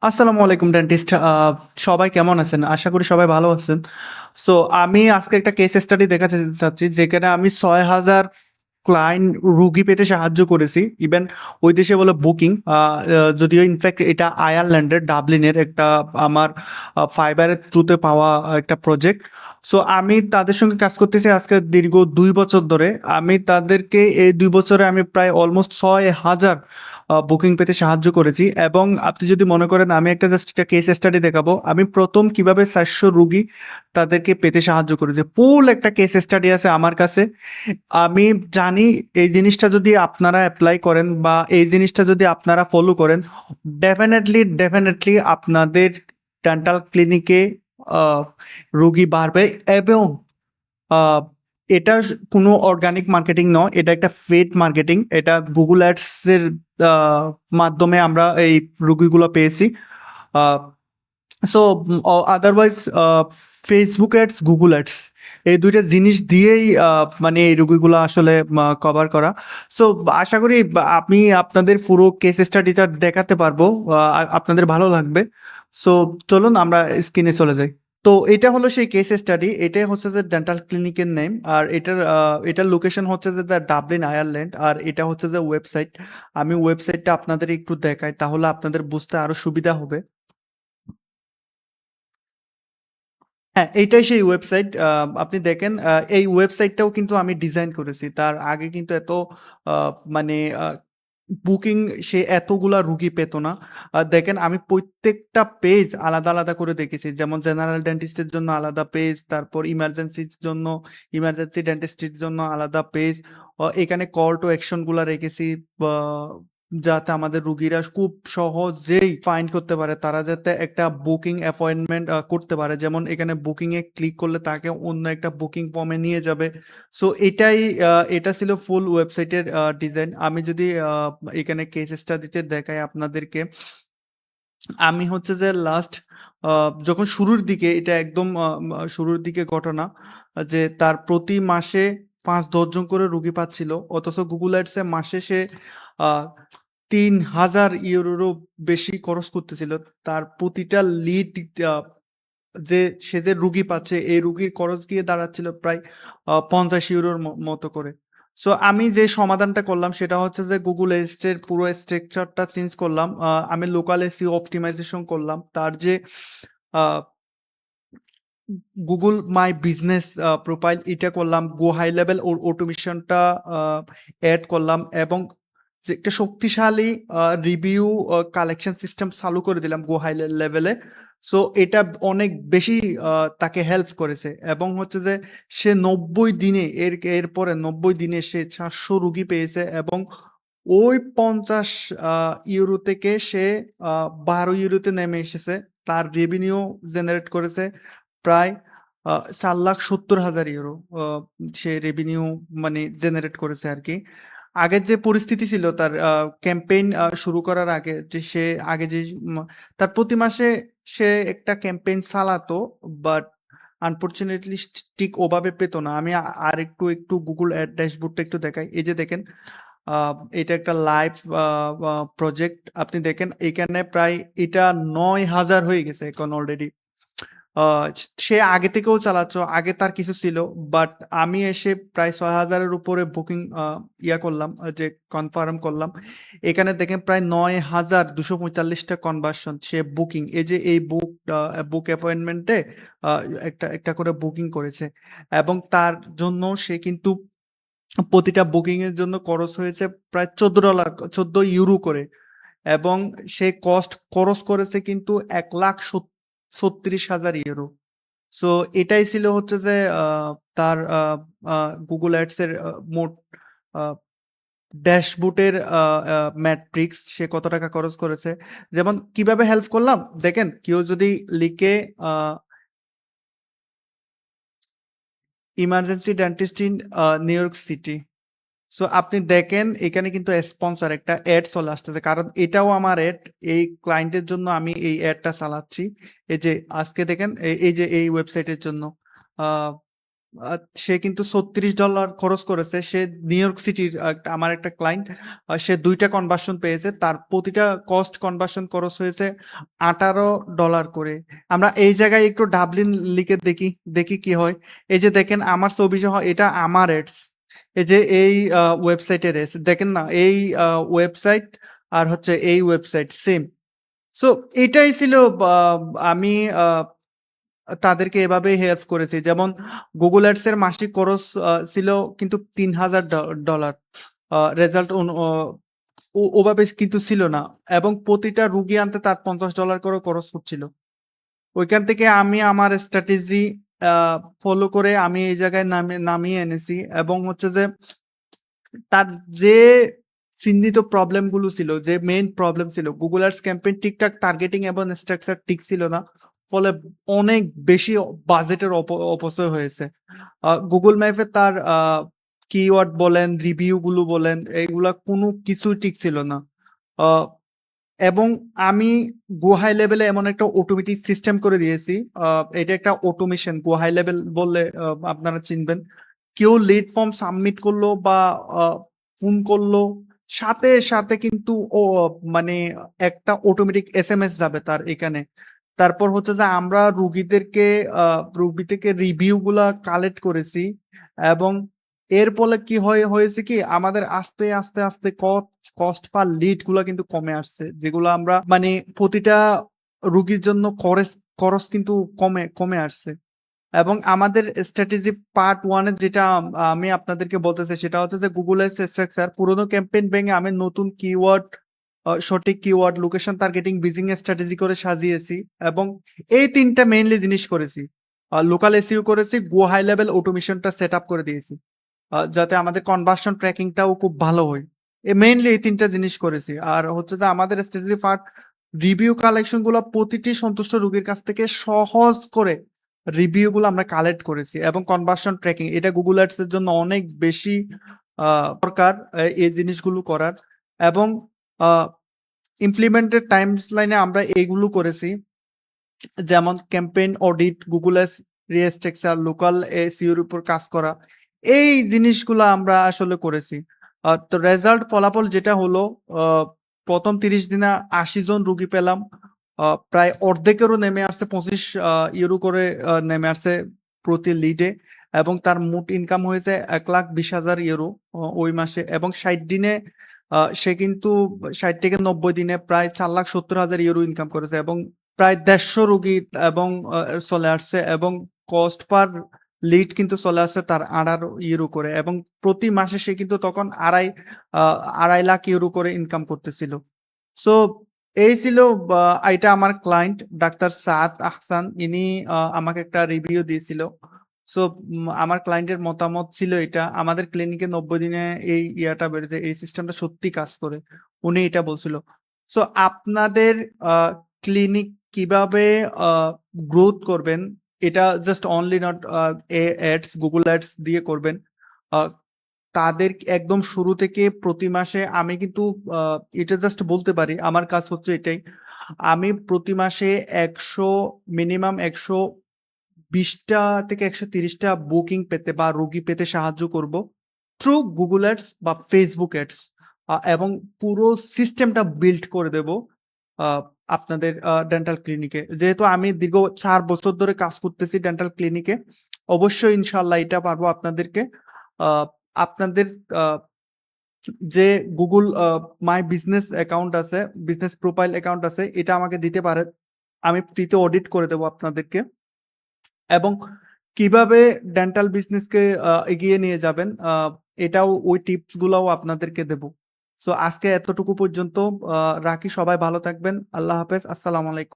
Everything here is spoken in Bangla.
আসসালামু আলাইকুম ডেন্টিস্ট। সবাই কেমন আছেন? আশা করি সবাই ভালো আছেন। সো আমি আজকে একটা কেস স্টাডি দেখাতে চাচ্ছি যেখানে আমি ৬,০০০ ক্লায়েন্ট রুগী পেতে সাহায্য করেছি। ইভেন ওই দেশে বলে বুকিং যদিও ইনফ্যাক্ট এটা আয়ারল্যান্ডের ডাবলিনের একটা আমার ফাইবারের থ্রুতে পাওয়া একটা প্রজেক্ট। সো আমি তাদের সঙ্গে কাজ করতেছি আজকে দীর্ঘ ২ বছর ধরে। আমি তাদেরকে এই ২ বছরে আমি প্রায় অলমোস্ট ৬,০০০ বুকিং পেতে সাহায্য করেছি। এবং আপনি যদি মনে করেন আমি একটা জাস্ট একটা কেস স্টাডি দেখাবো। আমি ১ম কিভাবে ৪০০ রুগী তাদেরকে পেতে সাহায্য করেছি। ফুল একটা কেস স্টাডি আছে আমার কাছে। আমি জানি এই জিনিসটা যদি আপনারা এপ্লাই করেন বা এই জিনিসটা যদি আপনারা ফলো করেন, ডেফিনেটলি আপনাদের ডেন্টাল ক্লিনিকে আহ, রোগী বাড়বে। এবং আহ, এটা কোনো অর্গানিক মার্কেটিং নয়, এটা একটা পেইড মার্কেটিং। এটা গুগল অ্যাডস এর মাধ্যমে আমরা এই রোগীগুলো পেয়েছি। So otherwise Facebook ads, Google ads এই দুইটা জিনিস দিয়েই মানে এই রোগীগুলো আসলে কভার করা। সো আশা করি আমি আপনাদের পুরো কেস স্টাডিটা দেখাতে পারবো, আপনাদের ভালো লাগবে। সো চলুন আমরা স্ক্রিনে চলে যাই। তো এটা হলো সেই কেস স্টাডি। এটাই হচ্ছে যে ডেন্টাল ক্লিনিকের নেম। আর এটার লোকেশন হচ্ছে যে ডাবলিন আয়ারল্যান্ড। আর এটা হচ্ছে যে ওয়েবসাইট। আমি ওয়েবসাইটটা আপনাদের একটু দেখাই, তাহলে আপনাদের বুঝতে আরো সুবিধা হবে। হ্যাঁ, এইটাই সেই ওয়েবসাইট। আপনি দেখেন, এই ওয়েবসাইটটাও কিন্তু আমি ডিজাইন করেছি। তার আগে কিন্তু এত আ মানে বুকিং সে এতগুলা রুগী পেত না। দেখেন আমি প্রত্যেকটা পেজ আলাদা করে দেখেছি। যেমন জেনারেল ডেন্টিস্টের জন্য আলাদা পেজ, তারপর ইমার্জেন্সি ডেন্টিস্টের জন্য আলাদা পেজ। এখানে কল টু অ্যাকশন গুলা রেখেছি বা যাতে আমাদের রুগীরা খুব সহজেই ফাইন্ড করতে পারে। তারা যাতে একটা বুকিং অ্যাপয়েন্টমেন্ট করতে পারে। যেমন এখানে বুকিং এ ক্লিক করলে তাকে অন্য একটা বুকিং ফর্মে নিয়ে যাবে। সো এটা ছিল ফুল ওয়েবসাইটের ডিজাইন। আমি যদি এখানে কেস স্টাডিতে দেখাই আপনাদেরকে, আমি হচ্ছে যে লাস্ট যখন শুরুর দিকে এটা একদম শুরুর দিকে ঘটনা, যে তার প্রতি মাসে ৫-১০ জন করে রুগী পাচ্ছিল। অথচ গুগল অ্যাডসে মাসে সে আ ৩,০০০ ইউরোরও বেশি খরচ করতেছিল। তার প্রতিটা লিড আ যে সে যে রুগী পাচ্ছে এই রুগীর খরচ গিয়ে দাঁড়াচ্ছিল প্রায় ৫০ ইউরোর মতো করে। সো আমি যে সমাধানটা করলাম সেটা হচ্ছে যে গুগল এর পুরো স্ট্রাকচারটা চেঞ্জ করলাম। আমি লোকাল এসইও অপটিমাইজেশন করলাম। তার যে আ গুগল মাই বিজনেস প্রোফাইল এটা করলাম। গো হাই লেভেল অটোমেশনটা আ এড করলাম এবং যে একটা শক্তিশালী রিভিউ কালেকশন সিস্টেম চালু করে দিলাম গো হাই লেভেলে। সো এটা অনেক বেশি তাকে হেল্প করেছে। এবং হচ্ছে যে সে ৯০ দিনে এরপরে ৯০ দিনে সে ৪০০ রুগী পেয়েছে। এবং ওই ৫০ আ ইউরো থেকে সে ১২ ইউরোতে নেমে এসেছে। তার রেভিনিউ জেনারেট করেছে প্রায় ৪,৭০,০০০ ইউরো। আ সে রেভিনিউ মানে জেনারেট করেছে আরকি। আগের যে পরিস্থিতি ছিল তার ক্যাম্পেইন শুরু করার আগে, যে সে আগে যে মা তার প্রতি মাসে সে একটা ক্যাম্পেইন চালাতো, বাট আনফরচুনেটলি ঠিক ওভাবে পেত না। আমি একটু Google অ্যাড ড্যাশবোর্ডটা একটু দেখাই। এই যে দেখেন, আ এটা একটা লাইভ আ আ প্রজেক্ট। আপনি দেখেন এখানে প্রায় এটা ৯,০০০ হয়ে গেছে এখন অলরেডি। আ সে আগে থেকেও চালাচ্ছ, আগে তার কিছু ছিল। বাট আমি এসে প্রায় ৬,০০০ এর উপরে বুকিং করলাম, যে কনফার্ম করলাম। এখানে দেখেন প্রায় ৯,২৪৫ টা কনভার্সন সে বুকিং। এই যে এই বুক অ্যাপয়েন্টমেন্টে আ একটা করে বুকিং করেছে। এবং তার জন্য সে কিন্তু প্রতিটা বুকিং এর জন্য খরচ হয়েছে প্রায় $১৪, ১৪ ইউরো করে। এবং সে খরচ করেছে কিন্তু ১,৩৬,০০০ ইউরো। সো এটাই ছিল হচ্ছে যে তার আ Google Ads এর মোট আ ড্যাশবোর্ডের আ আ ম্যাট্রিক্স সে কত টাকা খরচ করেছে। যেমন কিভাবে হেল্প করলাম? দেখেন কেউ যদি লিখে a emergency dentist in New York city. So আপনি দেখেন এখানে কিন্তু স্পন্সর একটা এড চলে আসতেছে। কারণ এটাও আমার এড। এই ক্লায়েন্টের জন্য আমি এই এডটা চালাচ্ছি। এই যে আজকে দেখেন এই যে এই ওয়েবসাইটের জন্য। আ আ সে কিন্তু $36 খরচ করেছে। সে নিউ ইয়র্ক সিটির আমার একটা ক্লায়েন্ট। সে ২ টা কনভার্সন পেয়েছে। তার প্রতিটা কস্ট কনভার্সন খরচ হয়েছে $18 করে। আমরা এই জায়গায় একটু ডাবলিন লিখে দেখি কি হয়। এই যে দেখেন আমার ছবি সহ এটা আমার এডস। এই যে এই ওয়েবসাইটের এডস। দেখেন না এই ওয়েবসাইট আর হচ্ছে এই ওয়েবসাইট সেম। সো এটাই ছিল বা আমি আ তাদেরকে এভাবেই হেল্প করেছি। যেমন Google Ads এর মাসিক খরচ ছিল কিন্তু $৩,০০০ রেজাল্ট অনু অ ও ওভাবে কিন্তু ছিল না। এবং প্রতিটা রুগী আনতে তার $৫০ করে খরচ হচ্ছিল। ওইখান থেকে আমি আমার স্ট্র্যাটেজি আ ফলো করে আমি এই জায়গায় নামিয়ে এনেছি এবং হচ্ছে যে তার যে চিহ্নিত প্রবলেম গুলো ছিল, যে মেইন প্রবলেম ছিল Google Ads ক্যাম্পেইন ঠিকঠাক টার্গেটিং এবং স্ট্রাকচার ঠিক ছিল না। ফলে অনেক বেশি বাজেটের অপচয় হয়েছে। Google ম্যাপে তার কিওয়ার্ড বলেন, রিভিউ গুলো বলেন, এগুলা কোনো কিছুই ঠিক ছিল না। আ এবং আমি গো হাই লেভেলে এমন একটা অটোমেটিক সিস্টেম করে দিয়েছি। আ এটা একটা অটোমেশন গো হাই লেভেল বললে আপনারা চিনবেন। কেউ লিড ফর্ম সাবমিট করলো বা আ ফোন করলো, সাথে কিন্তু মানে একটা অটোমেটিক এসএমএস যাবে তার এখানে। তারপর হচ্ছে যে আমরা আ রুগী থেকে রিভিউ গুলা কালেক্ট করেছি এবং এর ফলে কি হয়েছে কি আমাদের আস্তে কস্ট পার লিড গুলা কিন্তু কমে আসছে। যেগুলো আমরা মানে প্রতিটা রুগীর জন্য খরচ কিন্তু কমে আসছে। এবং আমাদের স্ট্র্যাটেজি পার্ট 1 এর যেটা আমি আপনাদেরকে বলতেছি সেটা হচ্ছে যে Google Ads স্ট্রাকচার পুরোনো ক্যাম্পেইন ভেঙে আমি নতুন কিওয়ার্ড, সঠিক কিওয়ার্ড, লোকেশন টার্গেটিং, বিজিং স্ট্র্যাটেজি করে সাজিয়েছি এবং এই ৩ টা মেইনলি জিনিস করেছি। লোকাল এসইও করেছি, গো হাই লেভেল অটোমেশনটা সেটআপ করে দিয়েছি। যাতে আমাদের কনভার্সন ট্র্যাকিং টাও খুব ভালো হয়। মেইনলি এই ৩ টা জিনিস করেছি। আর হচ্ছে যে আমাদের স্ট্র্যাটেজি পার্ট রিভিউ কালেকশন গুলা প্রতিটি সন্তুষ্ট রোগীর কাছ থেকে সহজ করে রিভিউ গুলো আমরা কালেক্ট করেছি এবং কনভার্সন ট্র্যাকিং এটা Google Ads এর জন্য অনেক বেশি আ দরকার এই জিনিসগুলো করার এবং আ ইমপ্লিমেন্টেড টাইমলাইনে আমরা এইগুলো করেছি। যেমন campaign audit, Google Ads restructure, local SEO এর উপর কাজ করা। এই জিনিসগুলা আমরা আসলে করেছি। তো রেজাল্ট ফলাফল যেটা হলো আ ১ম ৩০ দিনে ৮০ জন রুগী পেলাম। প্রায় অর্ধেকেরও নেমে আসছে €২৫ করে নেমে আসছে প্রতি লিডে এবং তার মোট ইনকাম হয়েছে €১,২০,০০০ ওই মাসে এবং ৬০ দিনে সে কিন্তু ৬০ থেকে ৯০ দিনে প্রায় €৪,৭০,০০০ ইনকাম করেছে এবং প্রায় ১৫০ রোগী এবং চলে আসছে এবং কস্ট পার লিড কিন্তু চলে আসছে তার €২৮ করে এবং প্রতি মাসে সে কিন্তু তখন আ €২.৫ লাখ করে ইনকাম করতেছিল। সো এই ছিল এইটা আমার ক্লায়েন্ট ডাক্তার সাদ আহসান। ইনি আমাকে একটা রিভিউ দিয়েছিল। সো আমার ক্লায়েন্টের মতামত ছিল এটা। আমাদের ক্লিনিকে ৯০ দিনে এই ইয়াটা বেড়েছে। এই সিস্টেমটা সত্যি কাজ করে। উনি এটা বলছিল। সো আপনাদের আ ক্লিনিক কিভাবে আ গ্রোথ করবেন এটা just only not ads, Google Ads দিয়ে করবেন। আ তাদের একদম শুরু থেকে প্রতি মাসে আমি কিন্তু আ এটা জাস্ট বলতে পারি আমার কাজ হচ্ছে এটাই। আমি প্রতি মাসে ১০০ মিনিমাম ১২০ টা থেকে ১৩০ টা বুকিং পেতে বা রোগী পেতে সাহায্য করব। থ্রু Google Ads বা Facebook Ads এবং পুরো সিস্টেমটা বিল্ড করে দেব আ আপনাদের ডেন্টাল ক্লিনিকে। যেহেতু আমি দীর্ঘ ৪ বছর ধরে কাজ করতেছি ডেন্টাল ক্লিনিকে, অবশ্যই ইনশাআল্লাহ এটা পারবো আপনাদেরকে আ আপনাদের আ যে Google মাই বিজনেস অ্যাকাউন্ট আছে, বিজনেস প্রোফাইল অ্যাকাউন্ট আছে, এটা আমাকে দিতে পারেন। আমি ফ্রিতে অডিট করে দেব আপনাদেরকে। এবং কিভাবে ডেন্টাল বিজনেসকে এগিয়ে নিয়ে যাবেন এটাও ওই টিপস গুলাও আপনাদেরকে দেব। সো আজকে এতটুকু পর্যন্ত রাখি। সবাই ভালো থাকবেন। আল্লাহ হাফেজ। আসসালামু আলাইকুম।